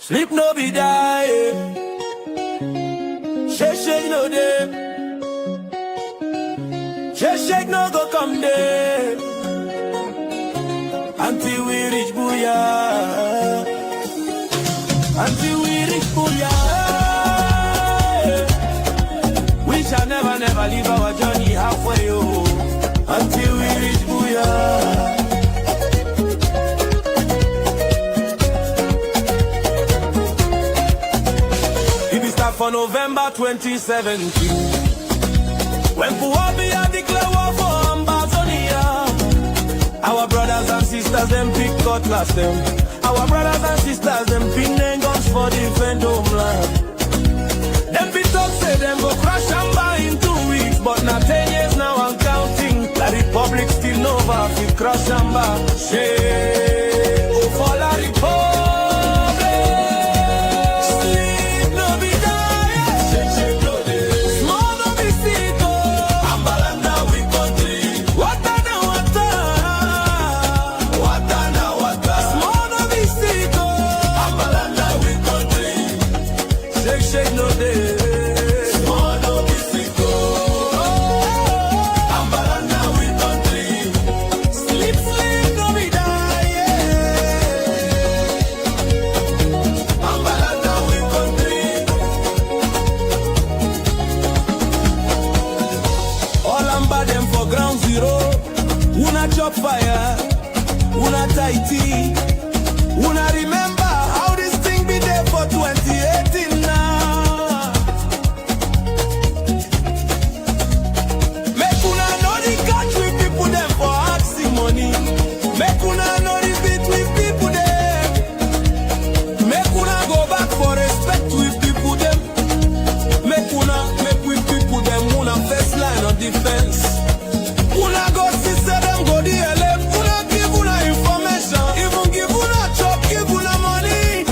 Sleep no be die. Shake no day. Shake no go come day. Until we reach Booyah. Until we reach Booyah. We shall never leave our journey halfway. Oh. Until we reach Booyah. For November 2017, when Puwabia declare war for Ambazonia, our brothers and sisters them pick cutlass them. Our brothers and sisters them pin them guns for defend homeland. Them be talk say them go crash Amba in 2 weeks, but now 10 years now I'm counting. The Republic still no over, we crash Amba. Shame, oh for la Republic. Chop fire, una tighty, una remember how this thing be there for 2018 now. Make una know the catch with people them for asking money. Make una know the beat with people them. Make una go back for respect with people them. Make with people them una first line of defense. Una go see them go the LF, una give una information, even give una chop, give una money.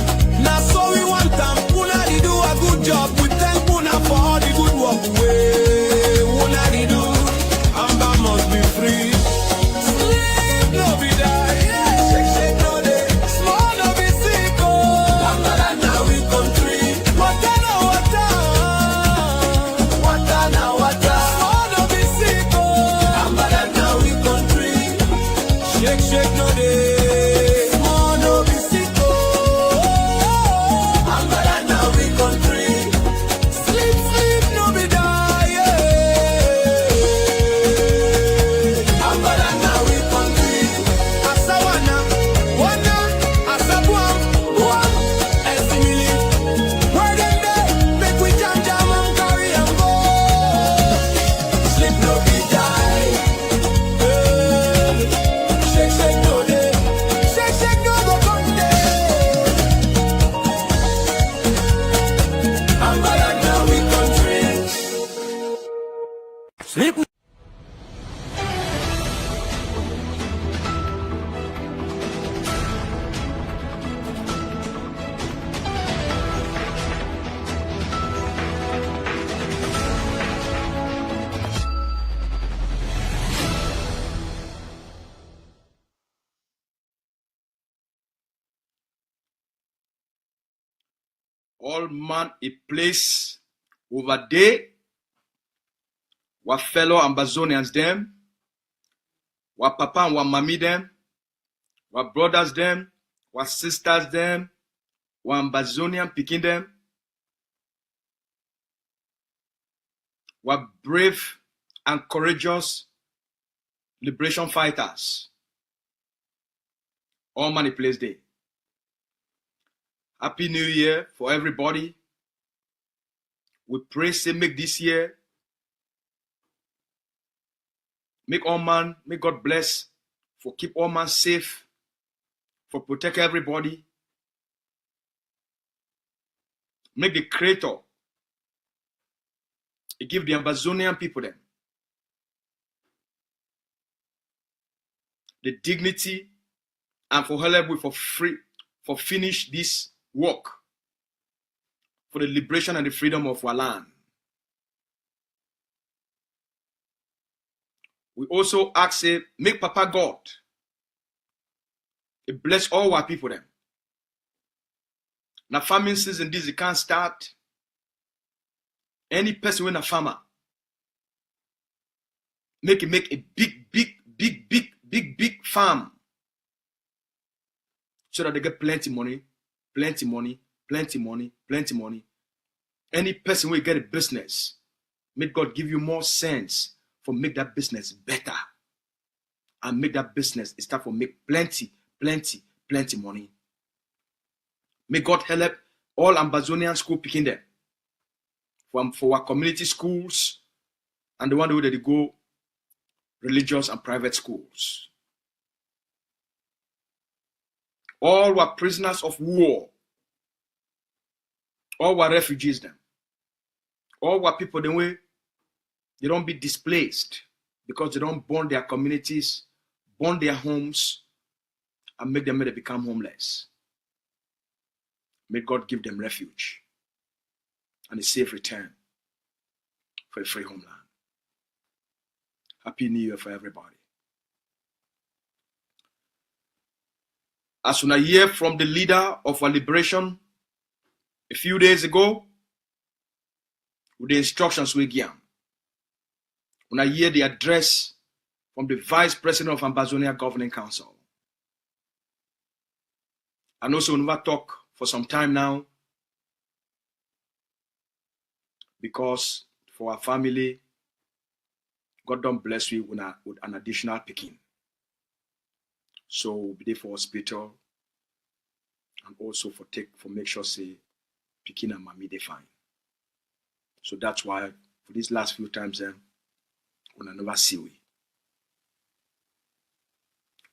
Now so we want them, una di do a good job. We thank una for all the good work. Way una di do, Amba must be free. Sleep no be die, shake no day, small no be sick. Oh, Amba now we country. Wata na wata, wata na wata, small no be sick. Oh, Amba now we country. Shake no day, small no be sick. Oh, Amba now we country. Sleep no be die. Amba now we country. Asawana, wana, asabuam, buam, esimili. Where them dey? Make we jam and carry and go. Sleep no be die. Shake no day. Shake no go come day. Amba now we country. Sleep. All man a place over there. Wa fellow Ambazonians them. Wa papa and wa mommy them. Wa brothers them. Wa sisters them. Wa Ambazonian picking them. Wa brave and courageous liberation fighters. All man a place there. Happy New Year for everybody. We pray, say, make this year, make all man, may God bless, for keep all man safe, for protect everybody. Make the Creator, he give the Ambazonian people them the dignity and for help for free, for finish this work for the liberation and the freedom of our land. We also ask, make Papa God bless all our people them. Na farming season this, you can't start. Any person when a farmer make a big farm so that they get plenty money. Any person will get a business, make God give you more sense for make that business better and make that business start for make plenty money. May God help all Ambazonian school picking them for our community schools and the one where they go religious and private schools. All were prisoners of war. All were refugees then. All were people the way they don't be displaced because they don't burn their communities, burn their homes, and make them become homeless. May God give them refuge and a safe return for a free homeland. Happy New Year for everybody. As soon as I hear from the leader of our liberation a few days ago, with the instructions we give, when I hear the address from the Vice President of Ambazonia Governing Council, and also we never talk for some time now, because for our family, God don't bless you with an additional picking. So we'll be there for hospital and also for make sure say picking and mommy they fine. So that's why for these last few times when I never see we.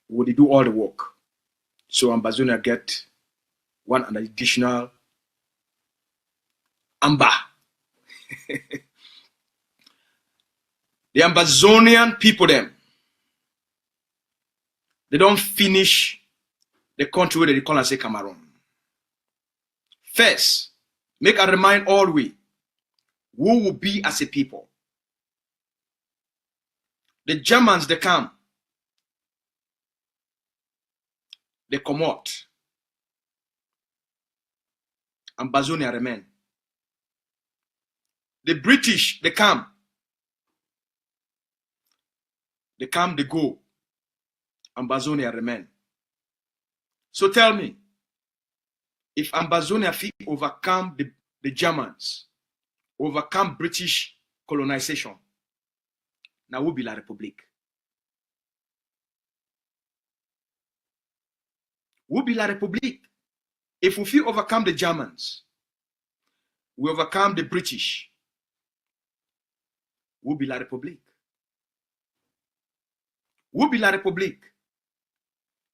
Would do all the work. So Ambazonia get an additional amber. The Ambazonian people them, they don't finish the country where they call and say Cameroon. First, make a remind all we who will be as a people. The Germans they come, they come out. Ambazonia remain. The British they come. They come, they go. Ambazonia remain. So tell me, if Ambazonia fit overcome the Germans, overcome British colonization, now we'll be la Republic. We'll be la Republic. If we fit overcome the Germans, we overcome the British, we'll be la Republic. We'll be la Republic.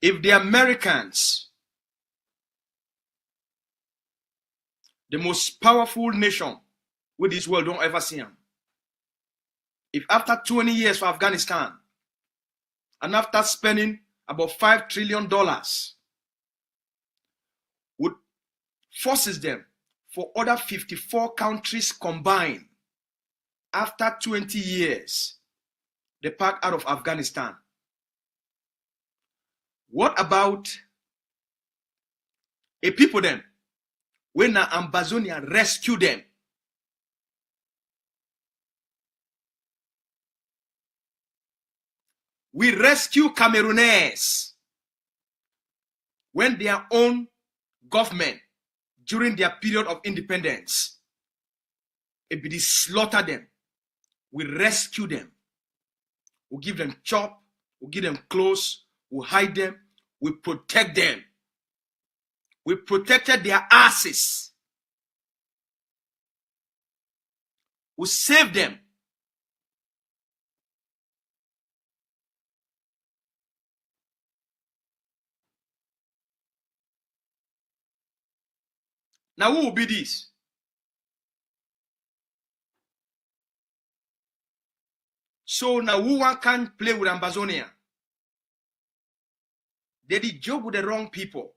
If the Americans, the most powerful nation with this world, don't ever see them. If after 20 years for Afghanistan, and after spending about $5 trillion, would forces them for other 54 countries combined, after 20 years, they pack out of Afghanistan. What about a people then? When Ambazonia rescue them, we rescue Cameroonese when their own government during their period of independence, it be slaughter them. We rescue them. We give them chop. We give them clothes. We hide them. We protect them. We protected their asses. We save them. Now who will be this? So now who one can play with Ambazonia? They did job with the wrong people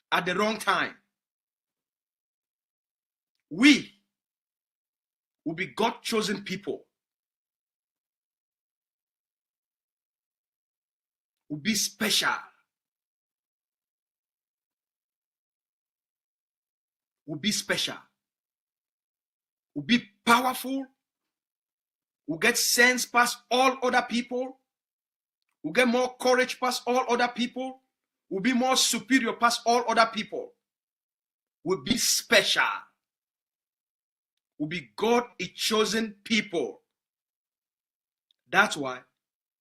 at the wrong time. We will be God-chosen people. Will be special. will be special, will be powerful, will get sense past all other people, will get more courage past all other people, will be more superior past all other people, will be special, will be God a chosen people. That's why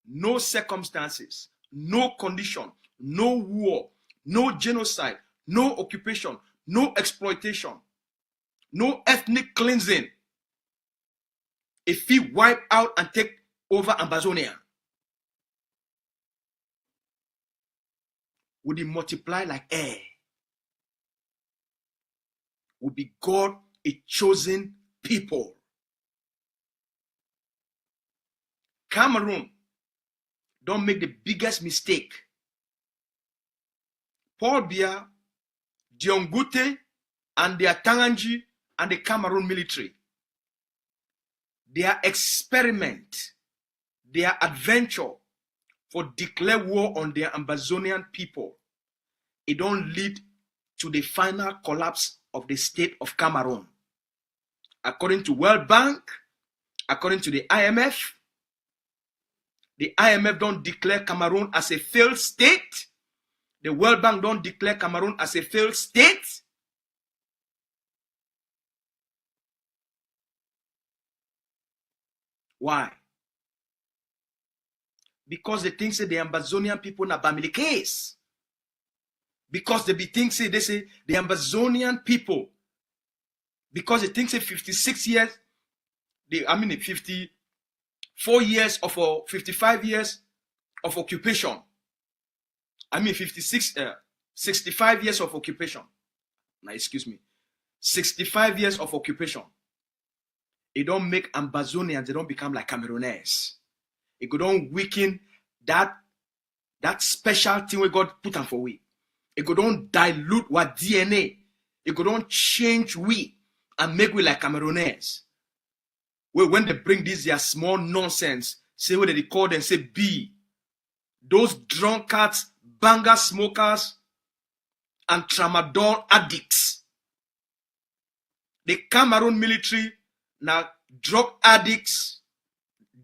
no circumstances, no condition, no war, no genocide, no occupation, no exploitation, no ethnic cleansing, if he wipe out and take over Ambazonia, would he multiply like air? Would be God a chosen people. Cameroon don't make the biggest mistake. Paul Biya, Diongute, and their Tanganji and the Cameroon military, their experiment, their adventure for declare war on their Ambazonian people, it don't lead to the final collapse of the state of Cameroon. According to World Bank, according to the IMF don't declare Cameroon as a failed state. The World Bank don't declare Cameroon as a failed state. Why? Because they think say the Ambazonian people na family case. Because they say the Ambazonian people, because they think say 56 years, 54 years of 55 years of occupation. 65 years of occupation. Now, excuse me. 65 years of occupation. It don't make Ambazonians, they don't become like Cameroonese. It could don't weaken that special thing where God put on for we. It could don't dilute what DNA. It could don't change we and make we like Cameroonese. Well, when they bring this their small nonsense, say what they call them, say B. Those drunkards, banger smokers, and tramadol addicts. The Cameroon military now drug addicts,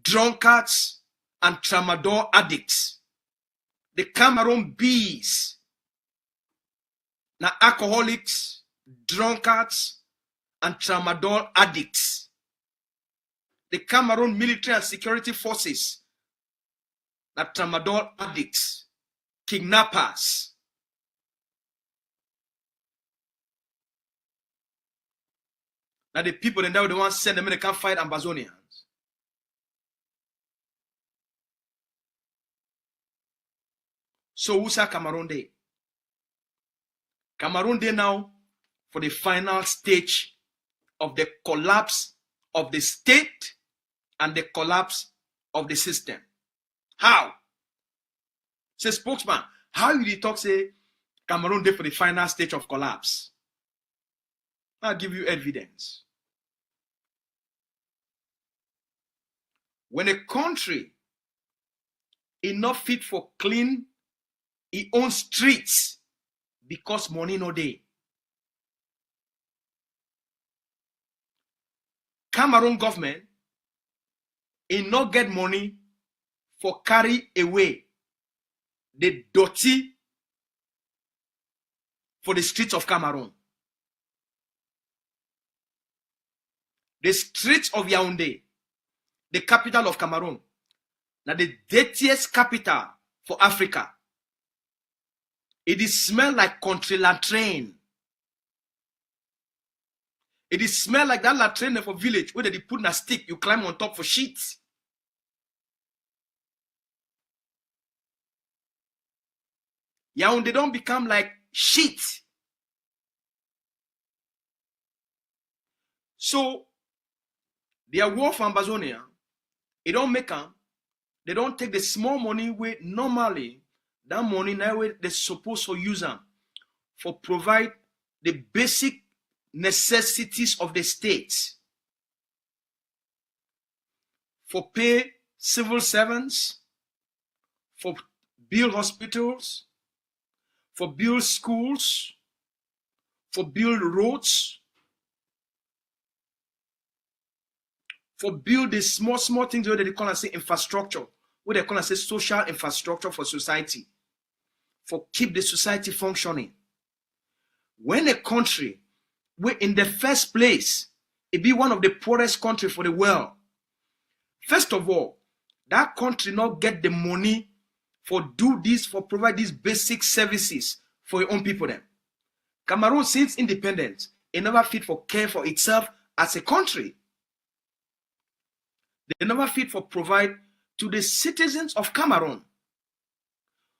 drunkards, and tramadol addicts. The Cameroon bees now alcoholics, drunkards, and tramadol addicts. The Cameroon military and security forces now tramadol addicts, kidnappers. Now the people that they want to send them in, they can't fight Ambazonians. So who's a Cameroon Day? Cameroon Day now for the final stage of the collapse of the state and the collapse of the system. How? Say spokesman, how you talk say Cameroon Day for the final stage of collapse? I'll give you evidence. When a country is not fit for clean its own streets because money no day. Cameroon government is not get money for carry away the dirty for the streets of Cameroon. The streets of Yaoundé, the capital of Cameroon, now the dirtiest capital for Africa. It is smell like country latrine. It is smell like that latrine for village where they put in a stick, you climb on top for shit. Yaoundé don't become like shit. So their war for Ambazonia, it don't make them. They don't take the small money where normally that money now they're supposed to use them for provide the basic necessities of the state, for pay civil servants, for build hospitals, for build schools, for build roads, for build the small things where they call and say infrastructure, where they call and say social infrastructure for society, for keep the society functioning. When a country, where in the first place, it be one of the poorest country for the world, first of all, that country not get the money for do this, for provide these basic services for your own people then. Cameroon, since independence, it never fit for care for itself as a country. They never fit for provide to the citizens of Cameroon.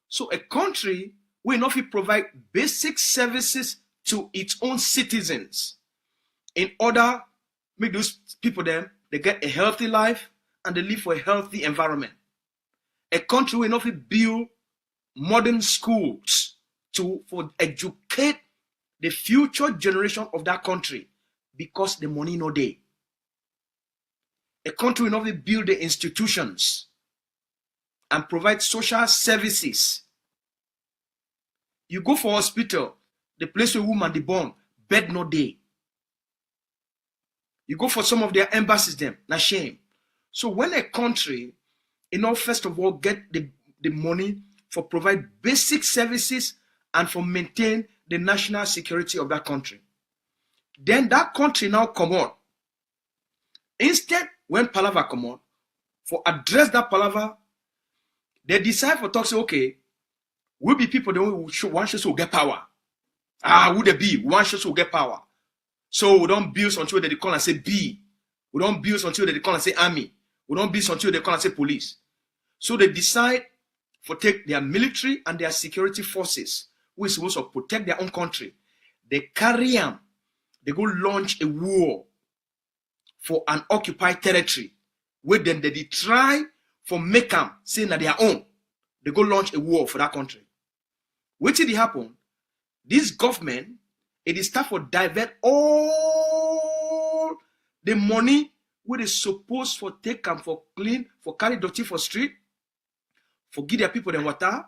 So a country will not fit provide basic services to its own citizens in order make those people then they get a healthy life and they live for a healthy environment. A country will not fit build modern schools for educate the future generation of that country because the money no there. A country will not fit build the institutions and provide social services. You go for hospital, the place where woman they born, bed no day. You go for some of their embassies, them, na shame. So when a country, first of all, get the money for provide basic services and for maintain the national security of that country, then that country now come on. Instead, when palaver come on, for address that palaver, they decide for talk say, okay, we be people that one should so get power. Would they be? One should so get power. So we don't build until they call and say B. We don't build until they call and say army. We don't build until they call and say police. So they decide for take their military and their security forces, who is supposed to protect their own country. They carry them. They go launch a war for an occupied territory, where then they try for make them say that their own. They go launch a war for that country. What did it happen? This government, it is start for divert all the money where they supposed for take them for clean, for carry dirty for street, for give their people them water,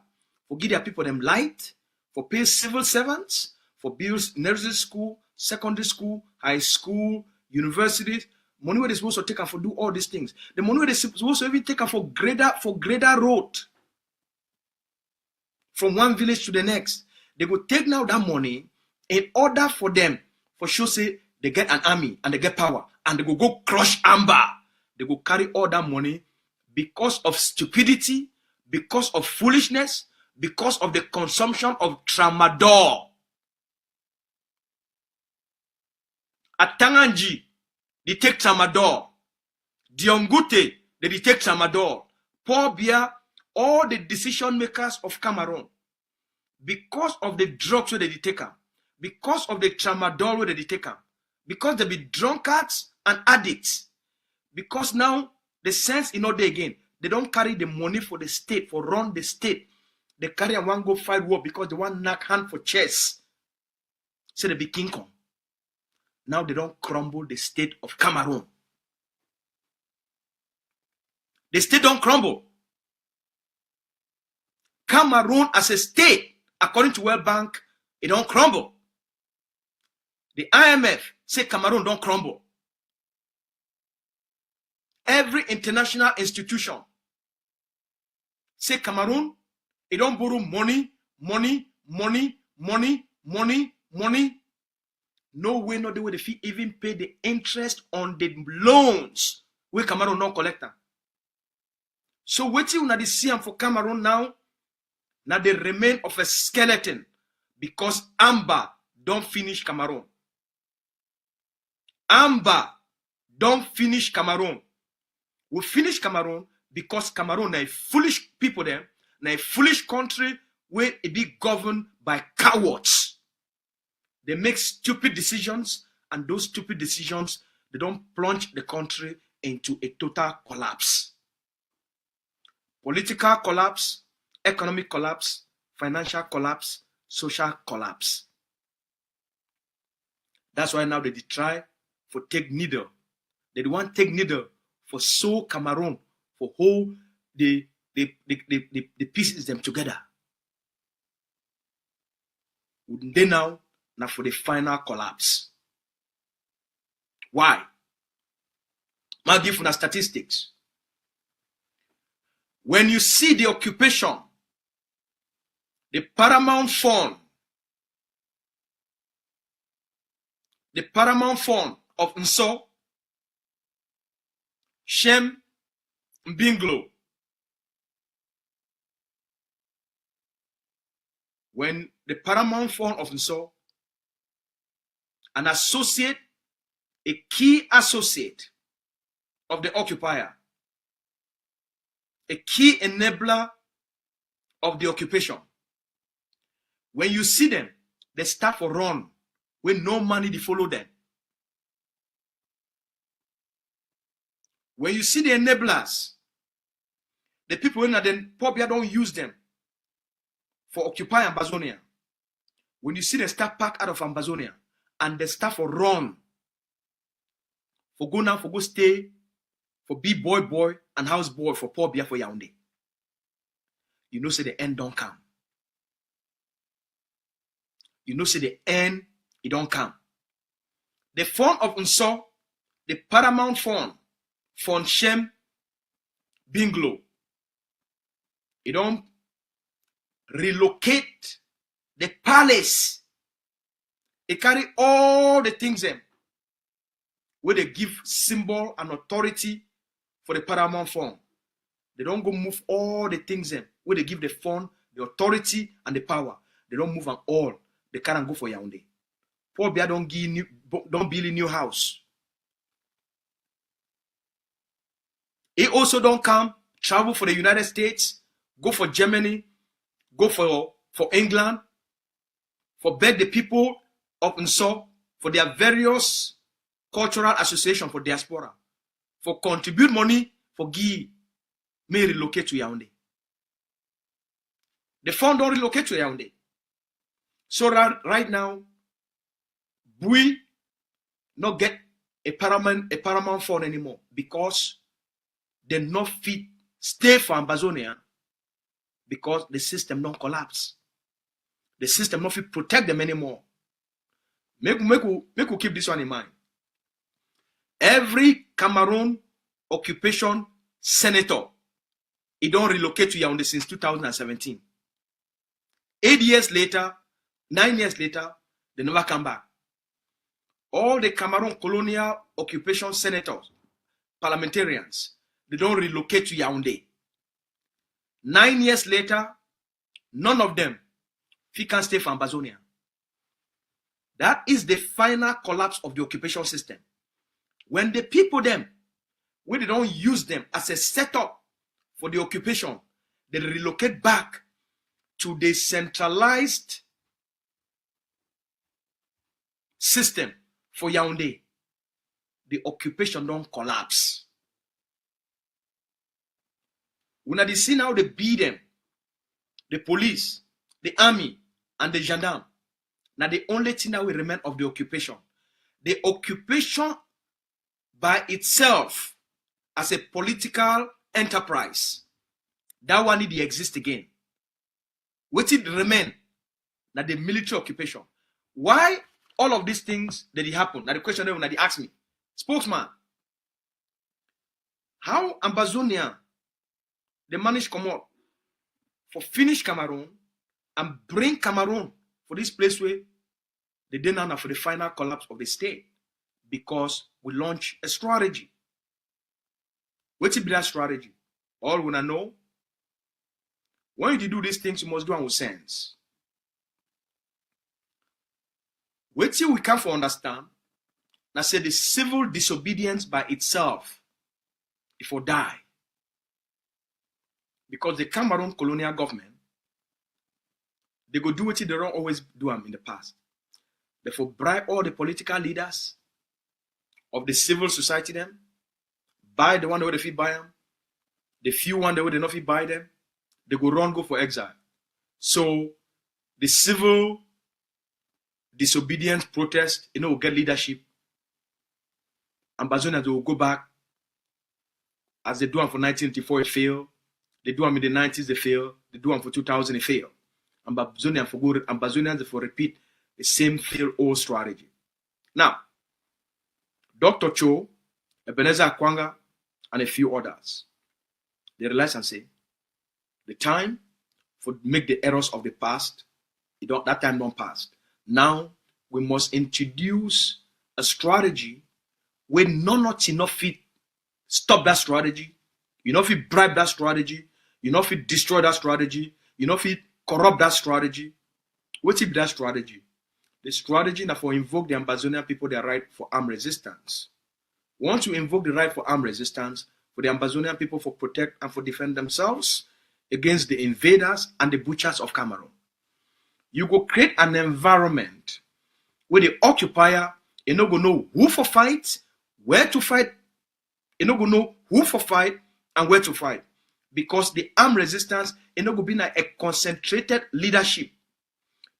for give their people them light, for pay civil servants, for build nursery school, secondary school, high school, universities. Money where they supposed to take them for do all these things. The money where they supposed to even take them for greater road from one village to the next. They go take now that money in order for them for sure say they get an army and they get power and they go crush Amba. They go carry all that money because of stupidity, because of foolishness, because of the consumption of tramadol. At Tanganji, they take tramadol. Diongute, they take tramadol. Paul Biya, all the decision makers of Cameroon, because of the drugs where they take them, because of the tramadol where they take them, because they be drunkards and addicts, because now the sense in order again, they don't carry the money for the state, for run the state. They carry and one go fight war because they want knock hand for chess. So they be King Kong. Now they don't crumble the state of Cameroon. The state don't crumble. Cameroon as a state, according to World Bank, it don't crumble. The IMF say Cameroon don't crumble. Every international institution say Cameroon, it don't borrow money. No way, not the way they even pay the interest on the loans where Cameroon don't collect them. So waiting on the see for Cameroon now they remain of a skeleton because Amba don't finish Cameroon. Amba don't finish Cameroon. We finish Cameroon because Cameroon are foolish people there, a foolish country where it be governed by cowards. They make stupid decisions, and those stupid decisions, they don't plunge the country into a total collapse. Political collapse, economic collapse, financial collapse, social collapse. That's why now they try for take needle. They want take needle for sew Cameroon, for hold the pieces them together. They now now for the final collapse. Why? I'll give you statistics. When you see the occupation, the paramount fund of Nso, Shem, Mbinglo. When the paramount fund of Nso, an associate, a key associate of the occupier, a key enabler of the occupation, when you see them, they start for run with no money to follow them. When you see the enablers, the people in the probably don't use them for occupy Ambazonia. When you see them start pack out of Ambazonia and they start for run, for go now, for go stay, for be boy and house boy for poor beer for Yaoundé. You know, say the end don't come. You know, say the end, it don't come. The fund of Nso, the paramount fund Shem Binglo, it don't relocate the palace. It carry all the things them where they give symbol and authority for the paramount fund. They don't go move all the things them where they give the fund, the authority and the power. They don't move on all. They can't go for Yaoundé. Poor Bia don't build a new house. He also don't come, travel for the United States, go for Germany, go for England, for beg the people of Nso for their various cultural association for diaspora, for contribute money for give may relocate to Yaoundé. The fund don't relocate to Yaoundé. So right now, we not get a paramount fund anymore because they not fit stay for Ambazonia because the system don't collapse. The system not fit protect them anymore. Make we keep this one in mind. Every Cameroon occupation senator, he don't relocate to Yaoundé since 2017. 8 years later, 9 years later, they never come back. All the Cameroon colonial occupation senators, parliamentarians, they don't relocate to Yaoundé. 9 years later, none of them can stay for Ambazonia. That is the final collapse of the occupation system. When the people them, when they don't use them as a setup for the occupation, they relocate back to the centralized system for Yaoundé. The occupation don't collapse. When I see now they beat them, the police, the army, and the gendarme. Now the only thing that will remain of the occupation. The occupation by itself as a political enterprise, that one need to exist again. What it remain? Now the military occupation. Why all of these things that it happen? Now the question that they ask me, spokesman, how Ambazonia they manage come up for finish Cameroon and bring Cameroon for this place where they did not for the final collapse of the state because we launch a strategy. What's it be that strategy? All we wanna know. When you do these things, you must do them with sense. What we can for understand, I say the civil disobedience by itself, it will die. Because the Cameroon colonial government, they go do what they don't always do them in the past. They for bribe all the political leaders of the civil society them, buy the one that they fit buy them, the few one that they not fit buy them, they go for exile. So the civil disobedience protest, will get leadership. Ambazonia will go back as they do them for 1984, it failed. They do them in the 90s, they fail. They do them for 2000, they fail. Ambazonians for repeat the same failed old strategy. Now, Dr. Cho, Ebenezer Akwanga, and a few others, they realize and say, the time for make the errors of the past, that time don't pass. Now, we must introduce a strategy where not enough fit stop that strategy, you know if you bribe that strategy, you know if you destroy that strategy, you know if you corrupt that strategy. What's it that strategy? The strategy now for invoke the Ambazonian people their right for armed resistance. Once you invoke the right for armed resistance, for the Ambazonian people for protect and for defend themselves against the invaders and the butchers of Cameroon, you go create an environment where the occupier is not going to know who for fight, where to fight, is not going to know who for fight and where to fight. Because the armed resistance is not going to be a concentrated leadership.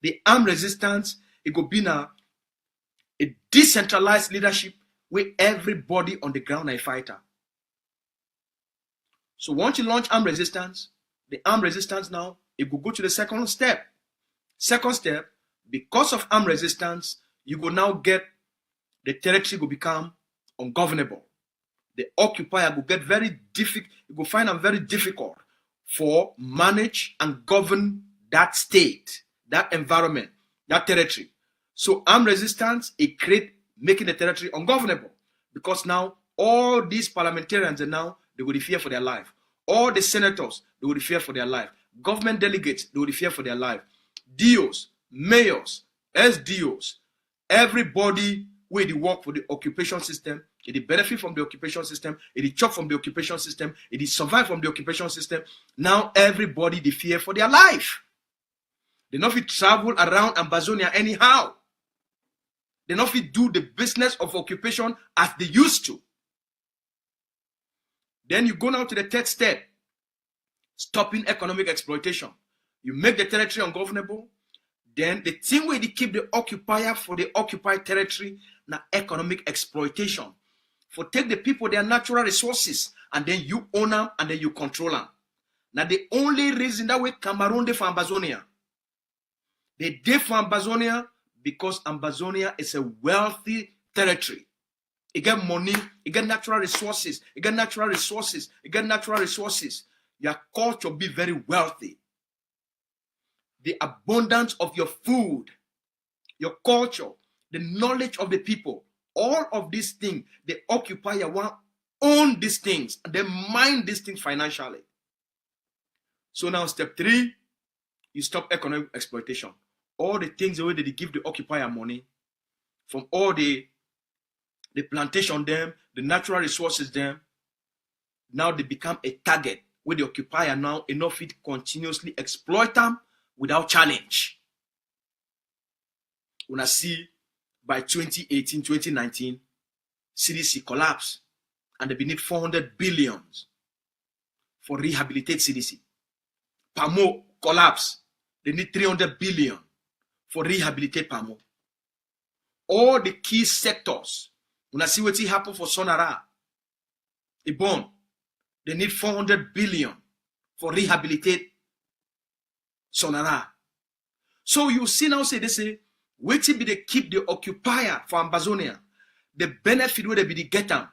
The armed resistance it will be now a decentralized leadership where everybody on the ground is a fighter. So once you launch armed resistance, the armed resistance now, it will go to the second step. Second step, because of armed resistance, you will now get the territory will become ungovernable. The occupier will get very difficult, it will find it very difficult for manage and govern that state, that environment, that territory. So armed resistance, it create making the territory ungovernable. Because now all these parliamentarians are now, they will fear for their life. All the senators, they will fear for their life. Government delegates, they will fear for their life. DOs, mayors, SDOs, everybody where they work for the occupation system, it benefit from the occupation system, it chop from the occupation system, it survive from the occupation system. Now everybody they fear for their life. They not fit travel around Ambazonia anyhow. They not fit do the business of occupation as they used to. Then you go now to the third step, stopping economic exploitation. You make the territory ungovernable. Then the thing where they keep the occupier for the occupied territory, now economic exploitation. For take the people their natural resources and then you own them and then you control them. Now the only reason that way Cameroon dey for Ambazonia. They dey for Ambazonia because Ambazonia is a wealthy territory. It get money, it get natural resources, it get natural resources, it get natural resources. Your culture be very wealthy. The abundance of your food, your culture, the knowledge of the people, all of these things, the occupier want own these things and they mine these things financially. So now step 3, you stop economic exploitation. All the things the way that they give the occupier money from all the plantation them, the natural resources them, now they become a target where the occupier now enough it continuously exploit them without challenge. When I see by 2018, 2019, CDC collapse and they need 400 billion for rehabilitate CDC. PAMO collapse, they need 300 billion for rehabilitate PAMO. All the key sectors, when I see what happen for Sonara, Ibon, they need 400 billion for rehabilitate Sonara. So you see now say they say, wait till they keep the occupier for Ambazonia, the benefit where they be the get them.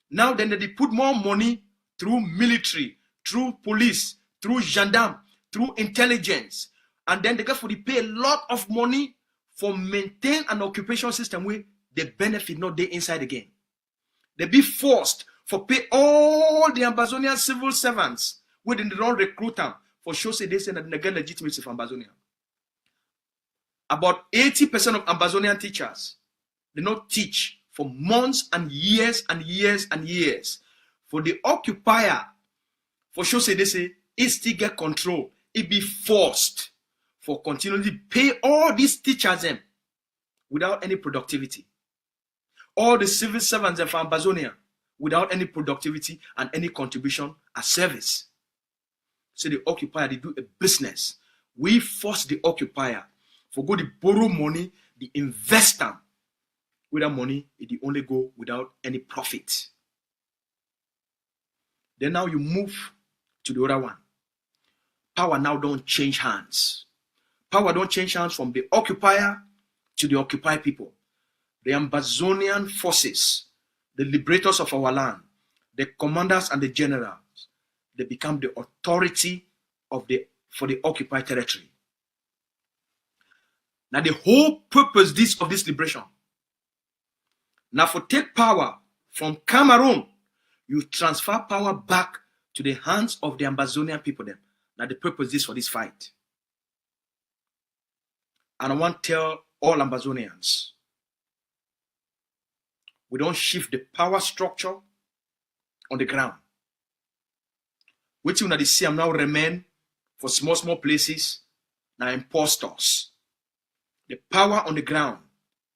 Now then they put more money through military, through police, through gendarme, through intelligence, and then they get for the pay a lot of money for maintain an occupation system where the benefit not there inside again. They be forced for pay all the Ambazonian civil servants where they don't recruit them for sure say they say that they get legitimacy from Ambazonia. About 80% of Ambazonian teachers, they not teach for months and years and years and years. For the occupier, for sure say they say, it still get control. It be forced for continually pay all these teachers them without any productivity. All the civil servants for Ambazonia without any productivity and any contribution as service. So the occupier, they do a business. We force the occupier for go to borrow money, the investor. With that money, it only go without any profit. Then now you move to the other one. Power now don't change hands. Power don't change hands from the occupier to the occupied people. The Ambazonian forces, the liberators of our land, the commanders and the generals, they become the authority for the occupied territory. Now the whole purpose of this liberation, now for take power from Cameroon, you transfer power back to the hands of the Ambazonian people then. Now the purpose is for this fight. And I want to tell all Ambazonians, we don't shift the power structure on the ground. Waiting on the sea, I'm now remain for small places, now impostors. The power on the ground,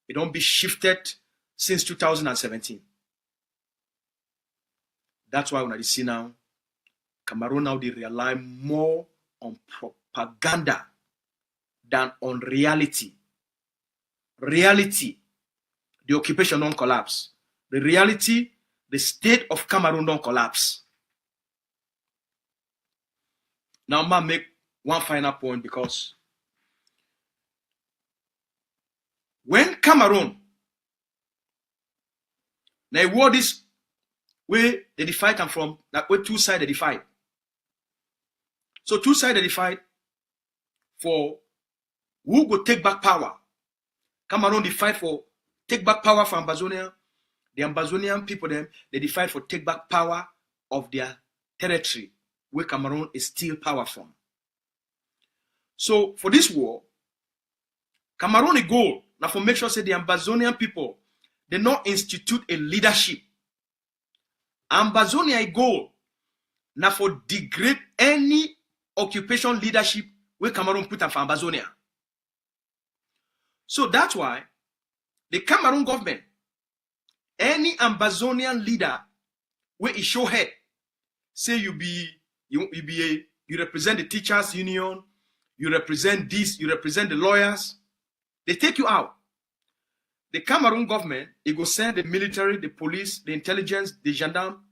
it don't be shifted since 2017. That's why when I see now, Cameroon now they rely more on propaganda than on reality. Reality, the occupation don't collapse. The reality, the state of Cameroon don't collapse. Now I'm gonna make one final point, because when Cameroon, now war this where the fight come from, that where two sides of the fight. So two sides of the fight for who go take back power. Cameroon they fight for take back power for Ambazonia. The Ambazonian people them they fight for take back power of their territory where Cameroon is still power from. So for this war, Cameroon is goal now for make sure say the Ambazonian people they not institute a leadership. Ambazonia is goal now for degrade any occupation leadership where Cameroon put up for Ambazonia. So that's why the Cameroon government, any Ambazonian leader where he show head, say you represent the teachers union, you represent this, you represent the lawyers, they take you out. The Cameroon government, it go send the military, the police, the intelligence, the gendarme,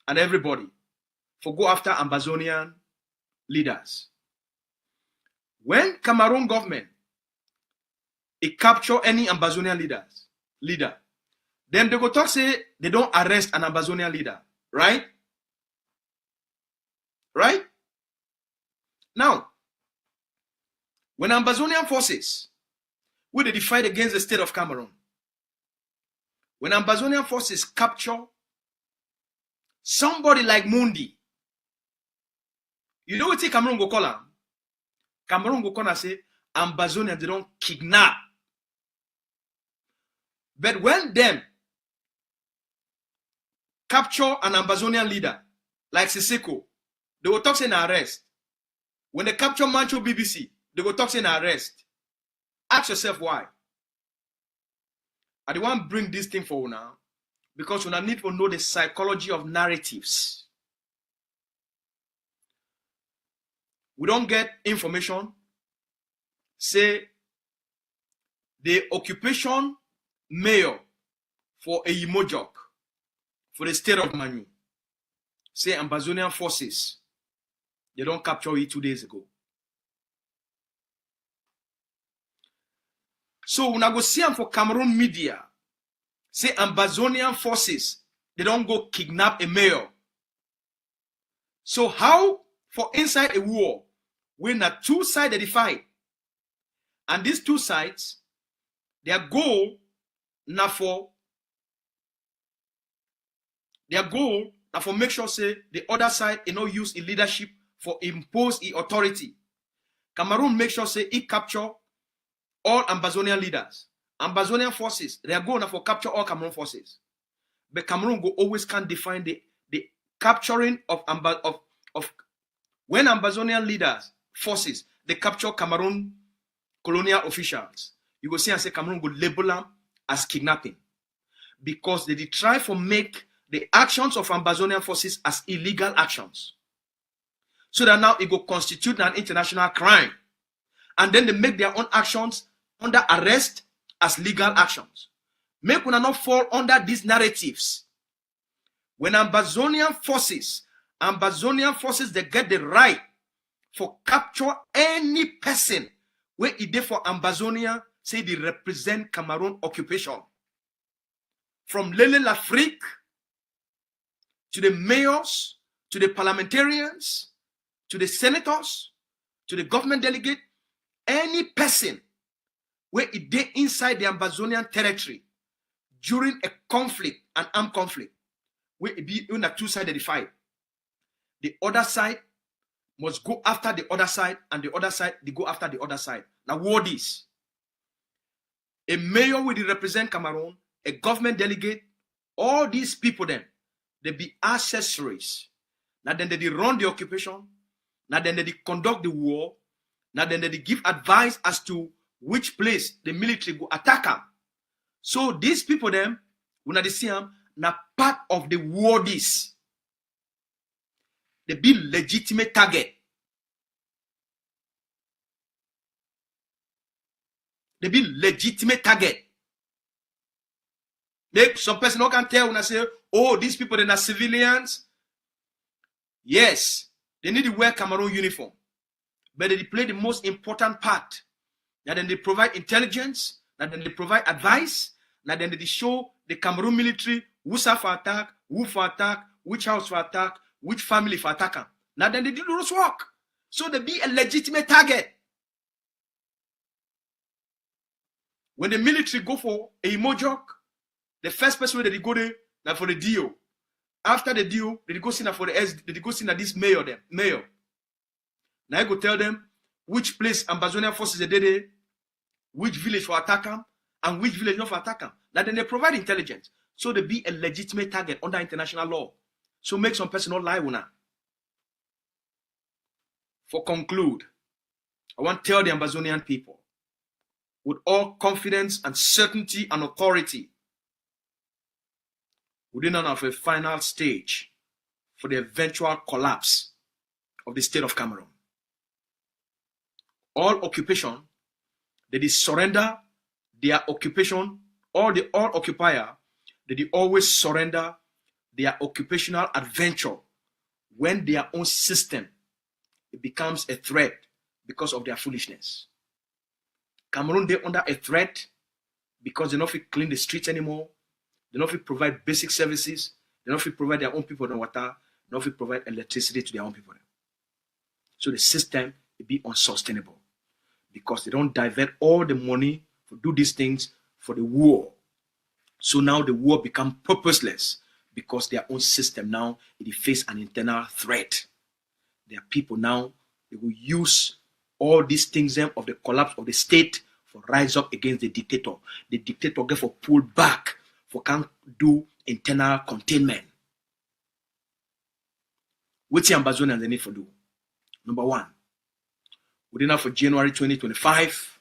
and everybody for go after Ambazonian leaders. When Cameroon government it capture any Ambazonian leader, then they go talk say they don't arrest an Ambazonian leader, right? Right? Now, when Ambazonian forces where they fight against the state of Cameroon, when Ambazonian forces capture somebody like Mundi, you know what Cameroon go call him? Cameroon go call and say Ambazonia they don't kidnap. But when them capture an Ambazonian leader like Siseko, they will talk in arrest. When they capture Mancho BBC, they will talk in arrest. Ask yourself why. I don't want to bring this thing for you now, because we need to know the psychology of narratives. We don't get information. Say the occupation mayor for Eyimojok for the state of Manu, say Ambazonian forces, they don't capture it 2 days ago. So when I go see them for Cameroon media, say Ambazonian forces, they don't go kidnap a mayor. So how for inside a war, when the two sides they fight, and these two sides, their goal now for make sure say the other side use in leadership for impose authority. Cameroon make sure say it capture all Ambazonian leaders. Ambazonian forces, their goal now for capture all Cameroon forces. But Cameroon go always can define the capturing of when Ambazonian leaders forces they capture Cameroon colonial officials. You go see and say Cameroon go label them as kidnapping, because they try to make the actions of Ambazonian forces as illegal actions, so that now it will constitute an international crime, and then they make their own actions under arrest as legal actions. Make una not fall under these narratives. When Ambazonian forces they get the right for capture any person where it dey for Ambazonia say they represent Cameroon occupation. From Lele Lafrique to the mayors, to the parliamentarians, to the senators, to the government delegate, any person where it dey inside the Ambazonian territory during a conflict, an armed conflict, where it be on a two-sided fight, the other side must go after the other side, and the other side, they go after the other side. Now, what is? A mayor will represent Cameroon, a government delegate, all these people then, they be accessories. Now then they run the occupation, now then they conduct the war, now then they give advice as to which place the military go attack them. So these people then, when they see them, now part of the war this. They be legitimate target. They be legitimate target. Make some person who can tell when I say, oh, these people they're not civilians. Yes, they need to wear Cameroon uniform, but they play the most important part. Now then they provide intelligence. Now then they provide advice. Now then they show the Cameroon military who's for attack, who for attack, which house for attack, which family for attack. Now then they do those work. So they be a legitimate target. When the military go for a Imojok, the first person that they go there, now for the deal. After the deal, they go see now for the S, they go see now this mayor them. Mayor. Now I go tell them which place Ambazonia forces are there, which village for attack them, and which village not for attack them. Now then they provide intelligence. So they be a legitimate target under international law. So make some person not lie now. For conclude, I want to tell the Ambazonian people with all confidence and certainty and authority, we did not have a final stage for the eventual collapse of the state of Cameroon. All occupation, they surrender their occupation, all occupier, they always surrender their occupational adventure when their own system it becomes a threat because of their foolishness. Cameroon, they're under a threat because they don't feel clean the streets anymore. They don't feel provide basic services. They don't feel provide their own people the water. They don't feel provide electricity to their own people. So the system will be unsustainable because they don't divert all the money to do these things for the war. So now the war become purposeless because their own system now it face an internal threat. Their people now they will use all these things of the collapse of the state for rise up against the dictator. The dictator get for pull back for can't do internal containment. What's the Ambazonians they need for do? Number one, within now for January 2025,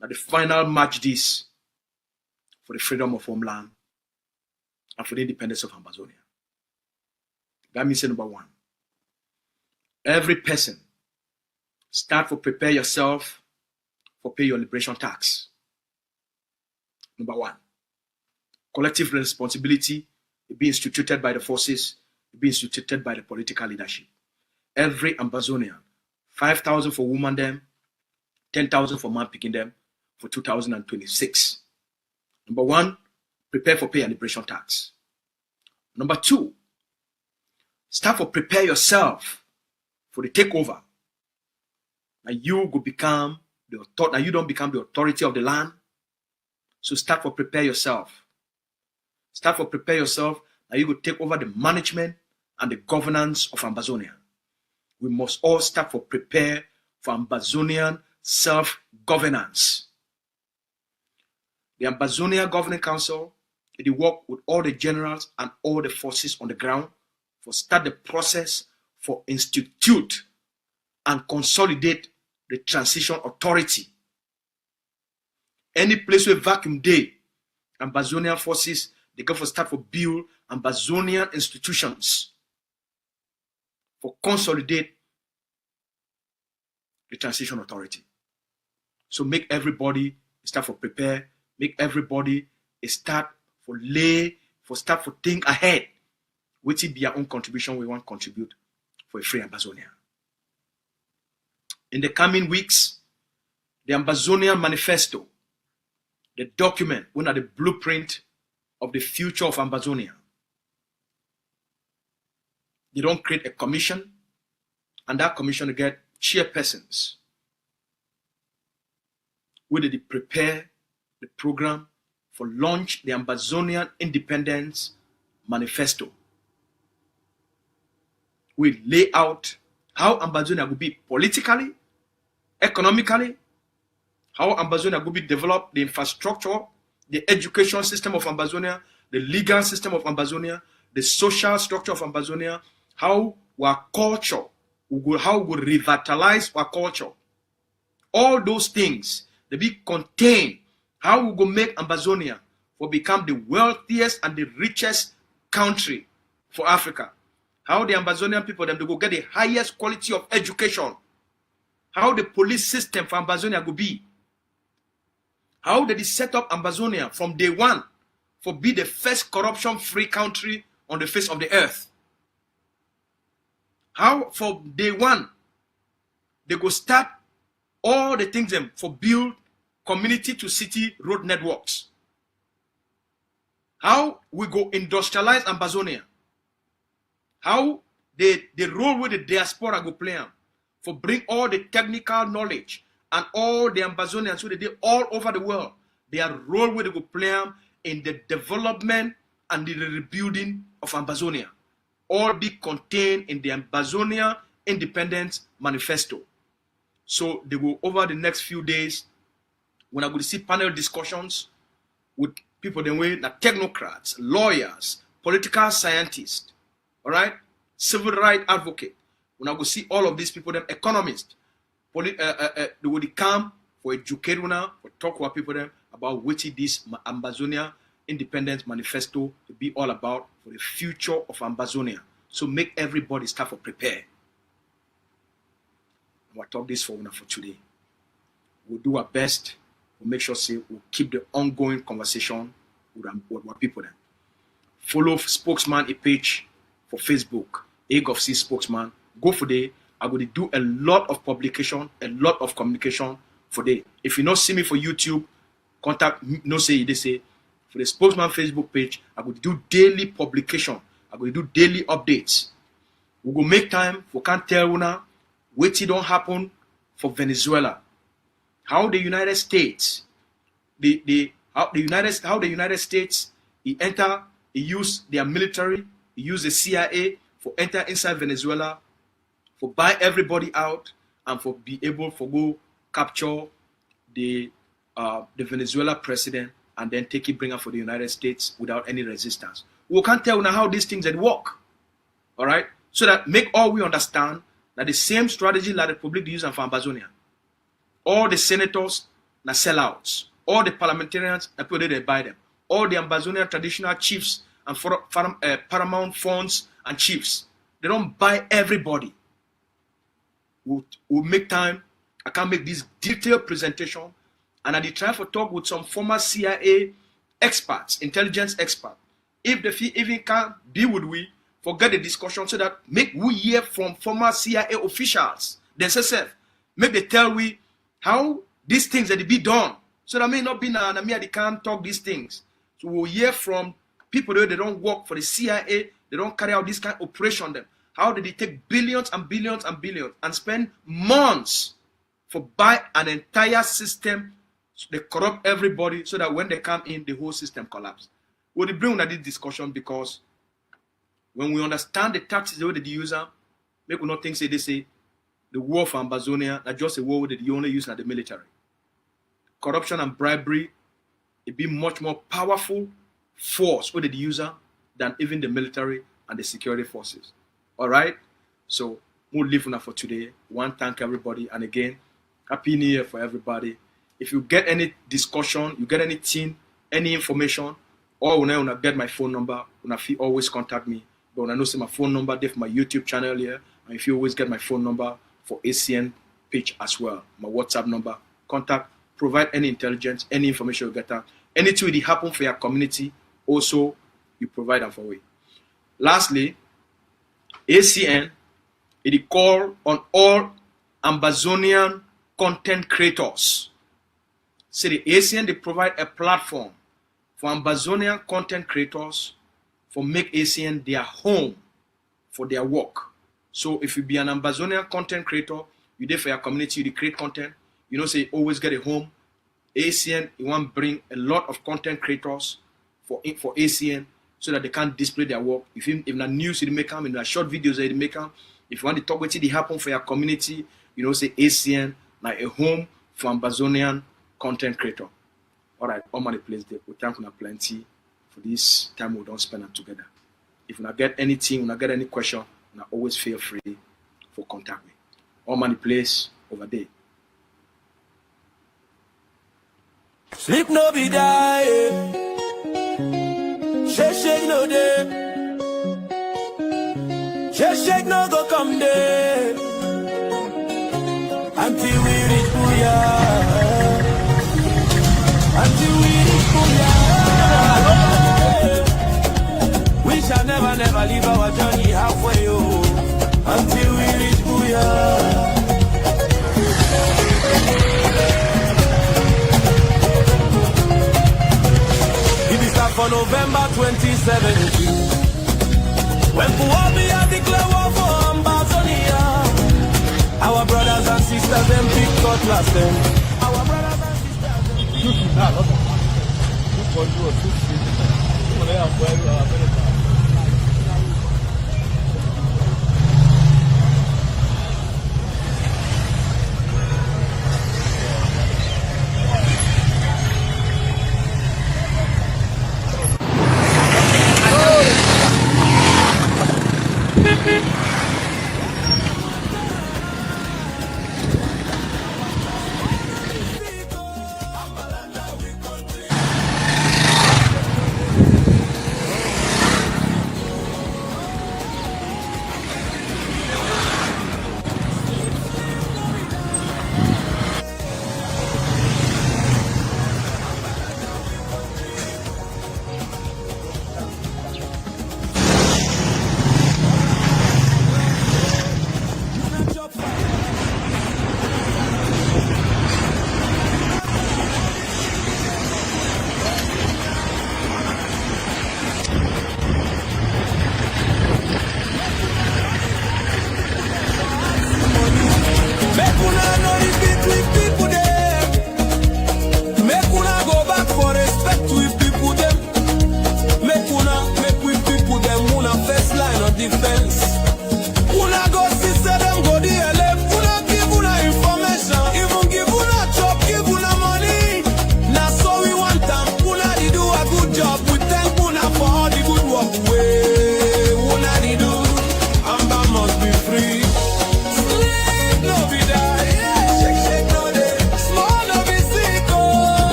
now the final match this for the freedom of homeland and for the independence of Ambazonia. That means number one, every person start for prepare yourself for pay your liberation tax. Number one, collective responsibility will be instituted by the forces, will be instituted by the political leadership. Every Ambazonian, 5,000 for women them, 10,000 for man picking them for 2026. Number one, prepare for pay and liberation tax. Number two, start for prepare yourself for the takeover. Now you go become the authority. Now you don't become the authority of the land. So start for prepare yourself. Start for prepare yourself. Now you go take over the management and the governance of Ambazonia. We must all start for prepare for Ambazonian self-governance. The Ambazonia Governing Council, they work with all the generals and all the forces on the ground for start the process for institute and consolidate the transition authority. Any place where vacuum day, Ambazonian forces, they go for start for build Ambazonian institutions for consolidate the transition authority. So make everybody start for prepare, make everybody start for lay, for start for think ahead. Which will be our own contribution we want to contribute for a free Ambazonia. In the coming weeks, the Ambazonian manifesto, the document, one of the blueprint of the future of Ambazonia. They don't create a commission, and that commission will get chairpersons where they prepare the program for launch the Ambazonian Independence Manifesto. We lay out how Ambazonia will be politically, economically, how Ambazonia will be developed, the infrastructure, the education system of Ambazonia, the legal system of Ambazonia, the social structure of Ambazonia, how our culture, how we will revitalize our culture. All those things, they be contained. How we go make Ambazonia will become the wealthiest and the richest country for Africa. How the Ambazonian people, them, they go get the highest quality of education. How the police system for Ambazonia will be. How they set up Ambazonia from day one for be the first corruption-free country on the face of the earth. How for day one they go start all the things them for build community to city road networks. How we go industrialize Ambazonia. How the role with the diaspora go play for bring all the technical knowledge and all the Ambazonians who they did all over the world, their role with they go play in the development and the rebuilding of Ambazonia. All be contained in the Ambazonia Independence Manifesto. So they will, over the next few days, when I go to see panel discussions with people the way, like technocrats, lawyers, political scientists, all right, civil rights advocate. When I go see all of these people, them economists, they will come for educate now, for talk with people them about what this Ambazonia Independence Manifesto to be all about for the future of Ambazonia. So make everybody start for prepare. We'll talk this for today. We'll do our best. We'll make sure we'll keep the ongoing conversation with our people then. Follow Spokesman a page for Facebook, AGOFC Spokesman. Go for day. I'm going to do a lot of publication, a lot of communication for day. If you not see me for YouTube, contact me, no say they say. For the Spokesman Facebook page, I'm going to do daily publication. I'm going to do daily updates. We will make time for can't tell now what don't happen for Venezuela. How the United States, how the United States, he use their military, he use the CIA for enter inside Venezuela, for buy everybody out, and for be able for go capture the Venezuela president and then take it bring up for the United States without any resistance. We can't tell now how these things that work. All right, so that make all we understand that the same strategy that the Republic use for Ambazonia. All the senators na sellouts. All the parliamentarians na people they buy them. All the Ambazonian traditional chiefs and paramount funds and chiefs, they don't buy everybody. We'll make time. I can make this detailed presentation, and I try to talk with some former CIA experts, intelligence experts. If they feel even can be with we, forget the discussion so that make we hear from former CIA officials themselves. Make they tell we how these things that they be done. So that may not be na me they can't talk these things. So we'll hear from people that they don't work for the CIA, they don't carry out this kind of operation on them. How did they take billions and billions and billions and spend months for buy an entire system? So they corrupt everybody so that when they come in, the whole system collapse. We'll bring on this discussion because when we understand the tactics the way they use them, make we not think they say the war for Ambazonia not just a war that you only use at the military. Corruption and bribery, it be much more powerful force with the user than even the military and the security forces. All right, so we'll leave now for today. One, thank everybody, and again, happy New Year for everybody. If you get any discussion, you get anything, any information, or when I get my phone number, when I feel always contact me. But when I know see my phone number, there for my YouTube channel here, and if you always get my phone number for ACN page as well, my WhatsApp number, contact, provide any intelligence, any information you get out, anything that happen for your community, also you provide them for we. Lastly, ACN, it call on all Ambazonian content creators say the ACN, they provide a platform for Ambazonian content creators for make ACN their home for their work. So if you be an Ambazonian content creator, you there for your community, you create content, you know, say always get a home. ACN, you want to bring a lot of content creators for ACN so that they can display their work. If not news, you make them, if not short videos, you make them. If you want to talk with it, they happen for your community, you know, say ACN, like a home for Ambazonian content creator. All right, all my place there. We thank you plenty for this time we don't spend them together. If you not get anything, you not get any question, you always feel free for contact me. All my place over there. Sleep no be die, shake no day, shake no go come day, until we reach Booyah, until we reach Booyah. We shall never leave our journey halfway, oh, until we reach Booyah. For November 2017, when Puwabi had declared war for Ambazonia, our brothers and sisters them big cutlass them. Our brothers and sisters them.